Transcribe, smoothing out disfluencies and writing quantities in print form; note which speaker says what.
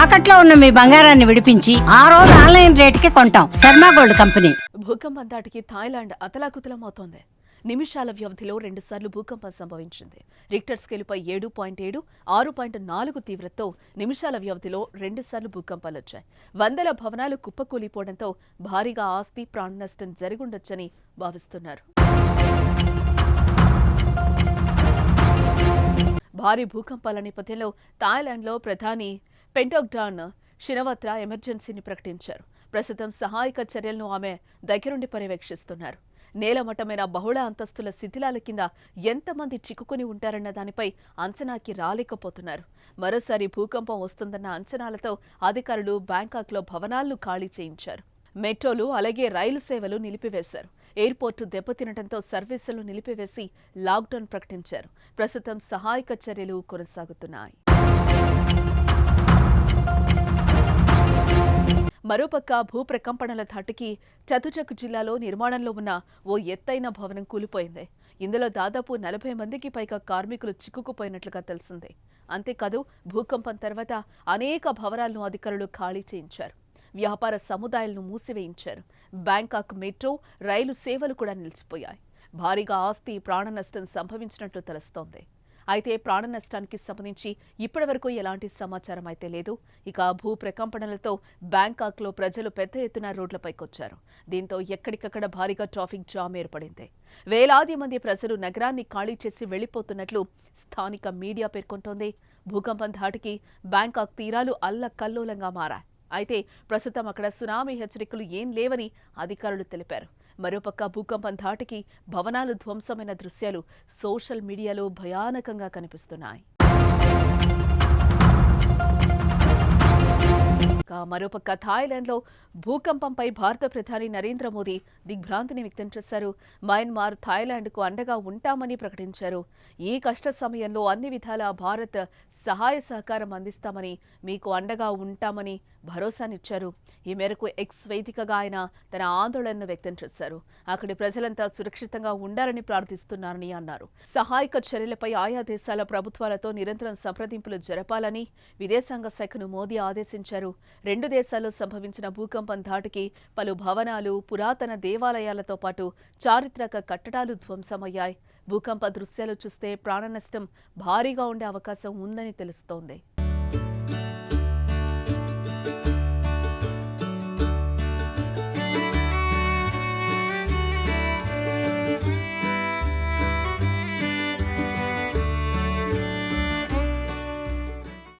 Speaker 1: తాకట్లో ఉన్న మీ బంగారాన్ని విడిపించి ఆ రోజు ఆన్లైన్ రేటుకి కొంటాం. Sharma gold company.
Speaker 2: భూకంపం దాటికి థాయిలాండ్ అతలాకుతలమవుతోంది. నిమిషాల వ్యవధిలో 2 సార్లు భూకంపం సంభవించింది. రిక్టర్ స్కేలుపై 7.7, 6.4 తీవ్రతతో నిమిషాల వ్యవధిలో 2 సార్లు భూకంపాలొచ్చాయి. వందల భవనాలు కుప్పకూలిపోవడంతో భారీగా ఆస్తి ప్రాణ నష్టం జరిగుండొచ్చని భావిస్తున్నారు. భారీ భూకంపాల నేపథ్యంలో థాయిలాండ్లో ప్రధాని పెంటోగ్డాన్ షినవత్రా ఎమర్జెన్సీని ప్రకటించారు. ప్రస్తుతం సహాయక చర్యలను ఆమె దగ్గరుండి పర్యవేక్షిస్తున్నారు. నేలమట్టమైన బహుళ అంతస్తుల శిథిలాల కింద ఎంతమంది చిక్కుకుని ఉంటారన్న దానిపై అంచనాకి రాలేకపోతున్నారు. మరోసారి భూకంపం వస్తుందన్న అంచనాలతో అధికారులు బ్యాంకాక్లో భవనాలను ఖాళీ చేయించారు. మెట్రోలు అలాగే రైలు సేవలు నిలిపివేశారు. ఎయిర్పోర్టు దెబ్బతినడంతో సర్వీసులు నిలిపివేసి లాక్డౌన్ ప్రకటించారు. ప్రస్తుతం సహాయక చర్యలు కొనసాగుతున్నాయి. మరోపక్క భూప్రకంపనల ధాటికి చతుచక్ జిల్లాలో నిర్మాణంలో ఉన్న ఓ ఎత్తైన భవనం కూలిపోయింది. ఇందులో దాదాపు 40 మందికి పైగా కార్మికులు చిక్కుకుపోయినట్లుగా తెలిసింది. అంతేకాదు భూకంపం తర్వాత అనేక భవనాలను అధికారులు ఖాళీ చేయించారు. వ్యాపార సముదాయాలను మూసివేయించారు. బ్యాంకాక్ మెట్రో, రైలు సేవలు కూడా నిలిచిపోయాయి. భారీగా ఆస్తి ప్రాణ నష్టం సంభవించినట్లు తెలుస్తోంది. అయితే ప్రాణ నష్టానికి సంబంధించి ఇప్పటివరకు ఎలాంటి సమాచారం అయితే లేదు. ఇక భూ ప్రకంపనలతో బ్యాంకాక్లో ప్రజలు పెద్ద ఎత్తున రోడ్లపైకొచ్చారు. దీంతో ఎక్కడికక్కడ భారీగా ట్రాఫిక్ జామ్ ఏర్పడింది. వేలాది మంది ప్రజలు నగరాన్ని ఖాళీ చేసి వెళ్లిపోతున్నట్లు స్థానిక మీడియా పేర్కొంటోంది. భూకంపం ధాటికి బ్యాంకాక్ తీరాలు అల్లకల్లోలంగా మారాయి. అయితే ప్రస్తుతం అక్కడ సునామీ హెచ్చరికలు ఏం లేవని అధికారులు తెలిపారు. మరోపక్క భూకంపం ధాటికి భవనాలు ధ్వంసమైన దృశ్యాలు సోషల్ మీడియాలో భయానకంగా కనిపిస్తున్నాయి. మరోపక్క థాయిలాండ్లో భూకంపంపై భారత ప్రధాని నరేంద్ర మోదీ దిగ్భ్రాంతిని వ్యక్తం చేశారు. మయన్మార్ థాయిలాండ్కు అండగా ఉంటామని ప్రకటించారు. ఈ కష్ట సమయంలో అన్ని విధాలా భారత్ సహాయ సహకారం అందిస్తామని, మీకు అండగా ఉంటామని భరోసానిచ్చారు. ఈ మేరకు ఎక్స్ వేదికగా ఆయన తన ఆందోళనను వ్యక్తం చేశారు. అక్కడి ప్రజలంతా సురక్షితంగా ఉండాలని ప్రార్థిస్తున్నారని అన్నారు. సహాయక చర్యలపై ఆయా దేశాల ప్రభుత్వాలతో నిరంతరం సంప్రదింపులు జరపాలని విదేశాంగ శాఖను మోదీ ఆదేశించారు. 2 దేశాల్లో సంభవించిన భూకంపం ధాటికి పలు భవనాలు, పురాతన దేవాలయాలతో పాటు చారిత్రక కట్టడాలు ధ్వంసమయ్యాయి. భూకంప దృశ్యాలు చూస్తే ప్రాణ నష్టం భారీగా ఉండే అవకాశం ఉందని తెలుస్తోంది.